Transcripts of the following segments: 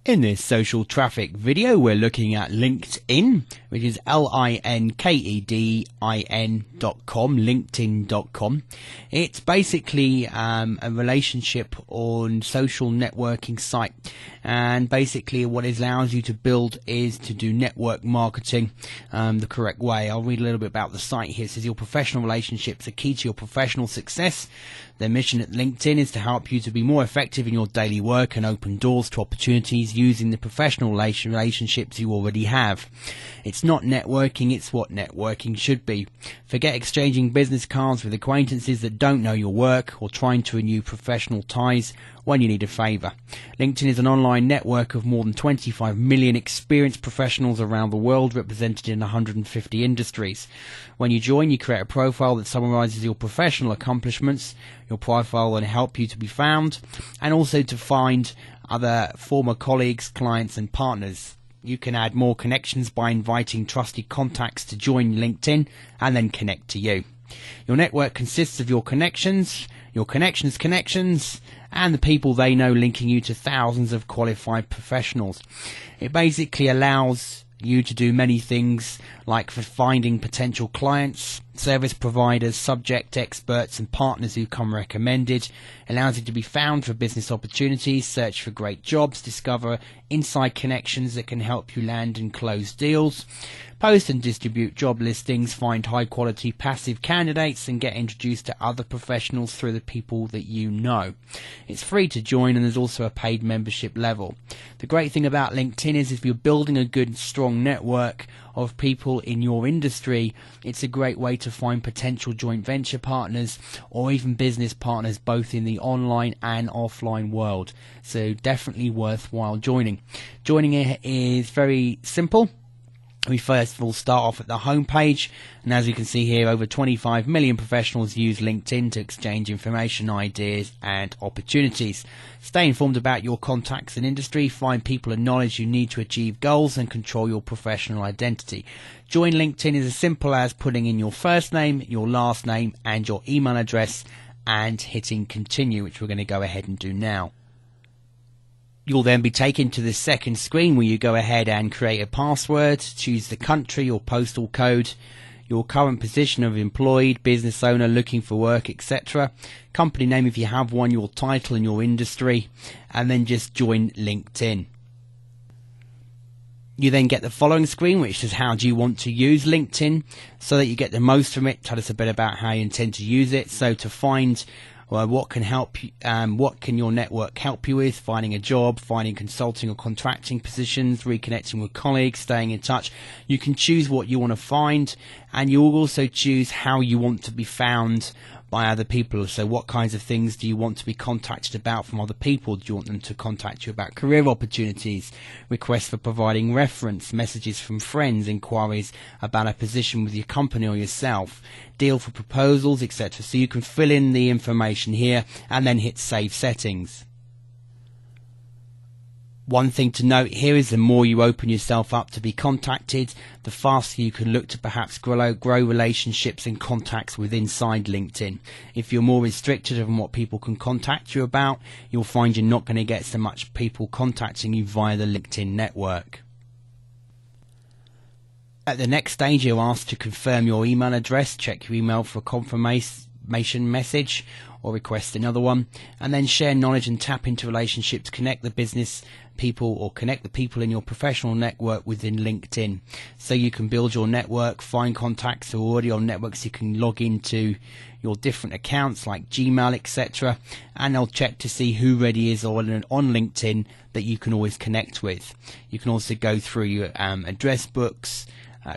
In this social traffic video, we're looking at LinkedIn, which is linkedin.com, linkedin.com. It's basically a relationship on social networking site, and basically what it allows you to build is to do network marketing the correct way. I'll read a little bit about the site here. It says your professional relationships are key to your professional success. Their mission at LinkedIn is to help you to be more effective in your daily work and open doors to opportunities using the professional relationships you already have. It's not networking, it's what networking should be. Forget exchanging business cards with acquaintances that don't know your work or trying to renew professional ties when you need a favour. LinkedIn is an online network of more than 25 million experienced professionals around the world, represented in 150 industries. When you join, you create a profile that summarises your professional accomplishments. Your profile will help you to be found and also to find other former colleagues, clients and partners. You can add more connections by inviting trusted contacts to join LinkedIn and then connect to you. Your network consists of your connections, and the people they know, linking you to thousands of qualified professionals. It basically allows you to do many things, like for finding potential clients, service providers, subject experts and partners who come recommended. It allows you to be found for business opportunities, search for great jobs, discover inside connections that can help you land and close deals, post and distribute job listings, find high quality passive candidates and get introduced to other professionals through the people that you know. It's free to join and there's also a paid membership level. The great thing about LinkedIn is if you're building a good strong network of people in your industry, it's a great way to find potential joint venture partners or even business partners both in the online and offline world. So definitely worthwhile joining. Joining it is very simple. We first of all start off at the home page, and as you can see here, over 25 million professionals use LinkedIn to exchange information, ideas and opportunities. Stay informed about your contacts and industry, find people and knowledge you need to achieve goals and control your professional identity. Join LinkedIn is as simple as putting in your first name, your last name and your email address and hitting continue, which we're going to go ahead and do now. You'll then be taken to the second screen where you go ahead and create a password, choose the country or postal code, your current position of employed, business owner, looking for work, etc. Company name if you have one, your title and your industry, and then just join LinkedIn. You then get the following screen, which is how do you want to use LinkedIn so that you get the most from it. Tell us a bit about how you intend to use it. So to find what can help you, what can your network help you with? Finding a job, finding consulting or contracting positions, reconnecting with colleagues, staying in touch. You can choose what you want to find, and you'll also choose how you want to be found by other people. So what kinds of things do you want to be contacted about from other people? Do you want them to contact you about career opportunities, requests for providing reference, messages from friends, inquiries about a position with your company or yourself, deal for proposals, etc. So you can fill in the information here and then hit save settings. One thing to note here is the more you open yourself up to be contacted, the faster you can look to perhaps grow relationships and contacts with inside LinkedIn. If you're more restricted on what people can contact you about, you'll find you're not going to get so much people contacting you via the LinkedIn network. At the next stage, you're asked to confirm your email address, check your email for a confirmation message or request another one, and then share knowledge and tap into relationships, connect the business people or connect the people in your professional network within LinkedIn. So you can build your network, find contacts who are already on networks. You can log into your different accounts like Gmail, etc., and they'll check to see who already is on LinkedIn that you can always connect with. You can also go through your address books,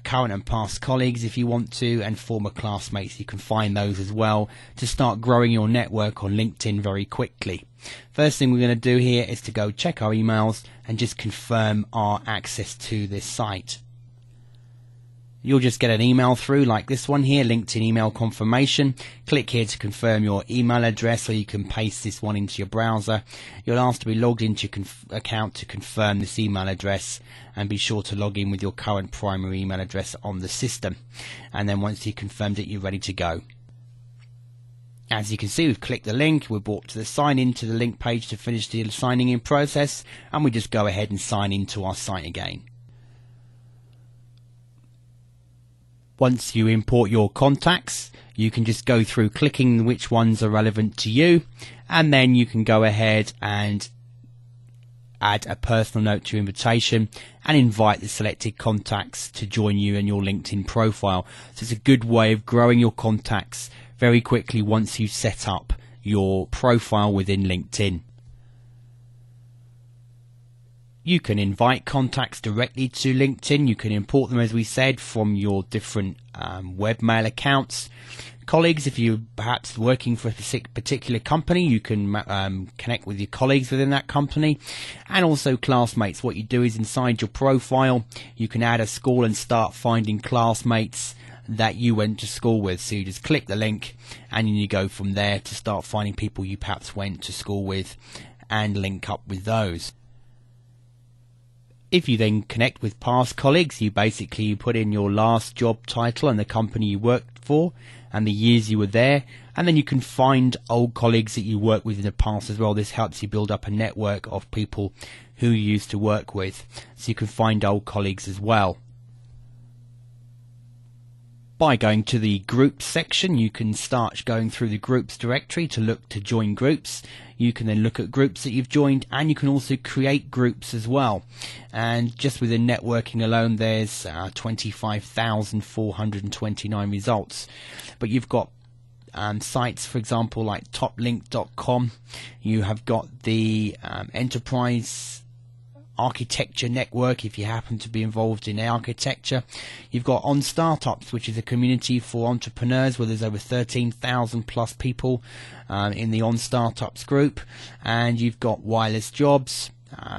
current and past colleagues if you want to, and former classmates. You can find those as well to start growing your network on LinkedIn very quickly. First thing we're going to do here is to go check our emails and just confirm our access to this site. You'll just get an email through like this one here, LinkedIn email confirmation. Click here to confirm your email address, or you can paste this one into your browser. You'll ask to be logged into your account to confirm this email address, and be sure to log in with your current primary email address on the system. And then once you've confirmed it, you're ready to go. As you can see, we've clicked the link, we're brought to the sign in to the link page to finish the signing in process, and we just go ahead and sign into our site again. Once you import your contacts, you can just go through clicking which ones are relevant to you, and then you can go ahead and add a personal note to your invitation and invite the selected contacts to join you in your LinkedIn profile. So it's a good way of growing your contacts very quickly once you set up your profile within LinkedIn. You can invite contacts directly to LinkedIn. You can import them, as we said, from your different webmail accounts. Colleagues, if you're perhaps working for a particular company, you can connect with your colleagues within that company. And also classmates. What you do is inside your profile, you can add a school and start finding classmates that you went to school with. So you just click the link and then you go from there to start finding people you perhaps went to school with and link up with those. If you then connect with past colleagues, you basically put in your last job title and the company you worked for and the years you were there, and then you can find old colleagues that you worked with in the past as well. This helps you build up a network of people who you used to work with, so you can find old colleagues as well. By going to the groups section, you can start going through the groups directory to look to join groups. You can then look at groups that you've joined, and you can also create groups as well. And just within networking alone, there's 25,429 results. But you've got sites, for example, like toplink.com. You have got the enterprise architecture network if you happen to be involved in architecture. You've got On Startups, which is a community for entrepreneurs where there's over 13,000 plus people in the On Startups group. And you've got Wireless Jobs.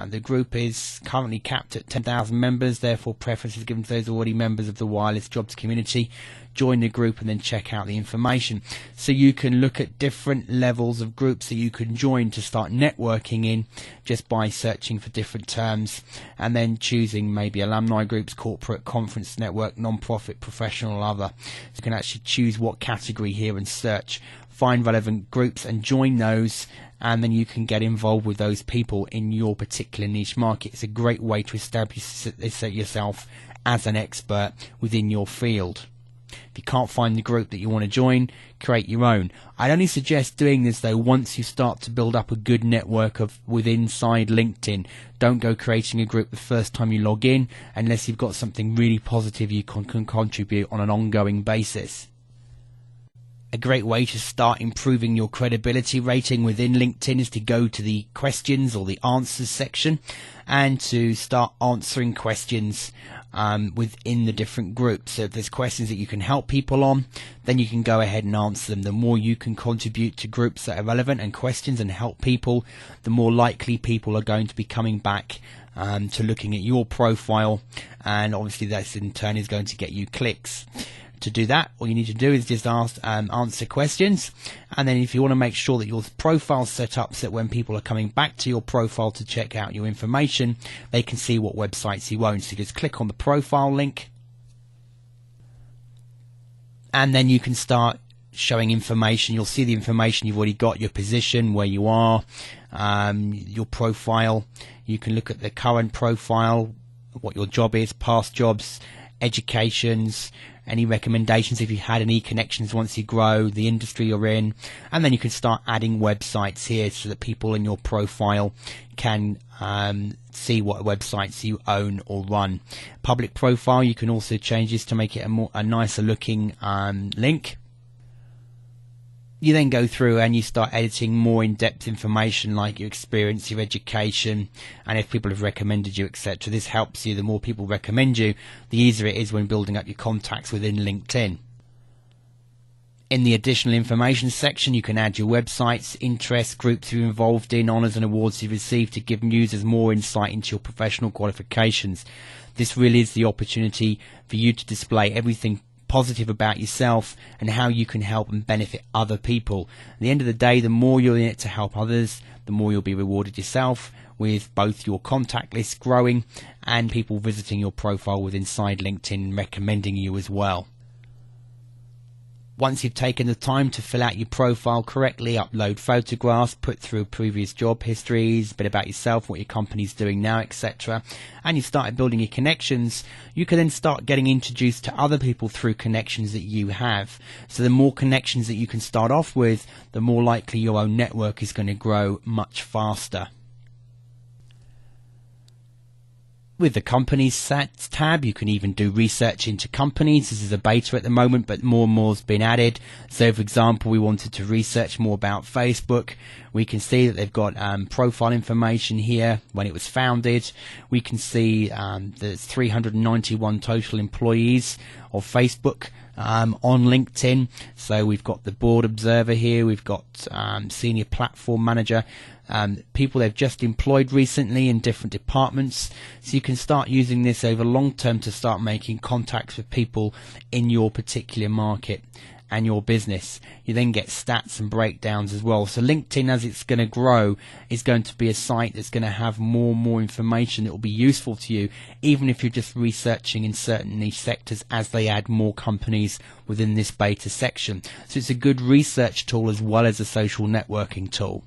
The group is currently capped at 10,000 members, therefore preference is given to those already members of the Wireless Jobs community. Join the group and then check out the information. So you can look at different levels of groups that you can join to start networking in just by searching for different terms and then choosing maybe alumni groups, corporate, conference network, non-profit, professional, other. So you can actually choose what category here and search, find relevant groups and join those, and then you can get involved with those people in your particular niche market. It's a great way to establish yourself as an expert within your field. If you can't find the group that you want to join, create your own. I'd only suggest doing this though once you start to build up a good network inside LinkedIn. Don't go creating a group the first time you log in unless you've got something really positive you can contribute on an ongoing basis. A great way to start improving your credibility rating within LinkedIn is to go to the questions or the answers section and to start answering questions within the different groups. So if there's questions that you can help people on, then you can go ahead and answer them. The more you can contribute to groups that are relevant and questions and help people, the more likely people are going to be coming back to looking at your profile, and obviously that in turn is going to get you clicks. To do that, all you need to do is just answer questions, and then if you want to make sure that your profile's set up so that when people are coming back to your profile to check out your information, they can see what websites you own. So just click on the profile link, and then you can start showing information. You'll see the information you've already got, your position, where you are, your profile. You can look at the current profile, what your job is, past jobs, educations, any recommendations if you had any connections once you grow, the industry you're in, and then you can start adding websites here so that people in your profile can see what websites you own or run. Public profile, you can also change this to make it a nicer looking link. You then go through and you start editing more in-depth information like your experience, your education, and if people have recommended you, etc. This helps you. The more people recommend you, the easier it is when building up your contacts within LinkedIn. In the additional information section, you can add your websites, interests, groups you're involved in, honours and awards you've received to give users more insight into your professional qualifications. This really is the opportunity for you to display everything positive about yourself and how you can help and benefit other people. At the end of the day, the more you're in it to help others, the more you'll be rewarded yourself, with both your contact list growing and people visiting your profile with inside LinkedIn recommending you as well. Once you've taken the time to fill out your profile correctly, upload photographs, put through previous job histories, a bit about yourself, what your company's doing now, etc., and you've started building your connections, you can then start getting introduced to other people through connections that you have. So the more connections that you can start off with, the more likely your own network is going to grow much faster. With the Companies tab, you can even do research into companies. This is a beta at the moment, but more and more has been added. So, for example, we wanted to research more about Facebook. We can see that they've got profile information here, when it was founded. We can see there's 391 total employees of Facebook on LinkedIn. So we've got the board observer here. We've got senior platform manager. People they've just employed recently in different departments, so you can start using this over long term to start making contacts with people in your particular market and your business. You then get stats and breakdowns as well. So LinkedIn, as it's going to grow, is going to be a site that's going to have more and more information that will be useful to you, even if you're just researching in certain niche sectors as they add more companies within this beta section. So it's a good research tool as well as a social networking tool.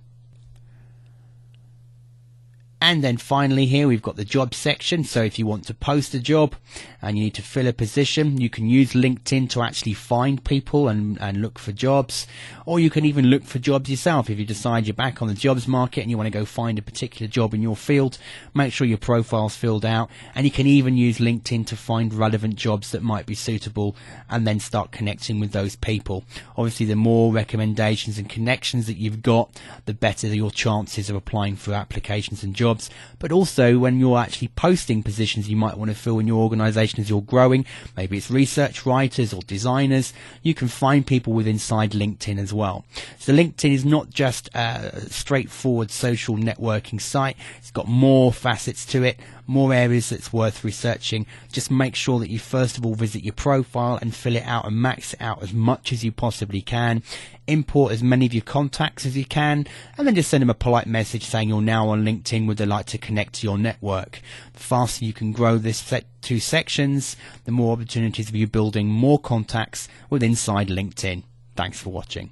And then finally here we've got the job section. So if you want to post a job and you need to fill a position, you can use LinkedIn to actually find people and look for jobs. Or you can even look for jobs yourself. If you decide you're back on the jobs market and you want to go find a particular job in your field, make sure your profile's filled out. And you can even use LinkedIn to find relevant jobs that might be suitable and then start connecting with those people. Obviously, the more recommendations and connections that you've got, the better your chances of applying for applications and jobs. But also when you're actually posting positions you might want to fill in your organization as you're growing, maybe it's research writers or designers, you can find people with inside LinkedIn as well. So LinkedIn is not just a straightforward social networking site. It's got more facets to it, more areas that's worth researching. Just make sure that you first of all visit your profile and fill it out and max it out as much as you possibly can. Import as many of your contacts as you can, and then just send them a polite message saying you're now on LinkedIn, would they like to connect to your network. The faster you can grow this two sections, the more opportunities of you building more contacts with inside LinkedIn. Thanks for watching.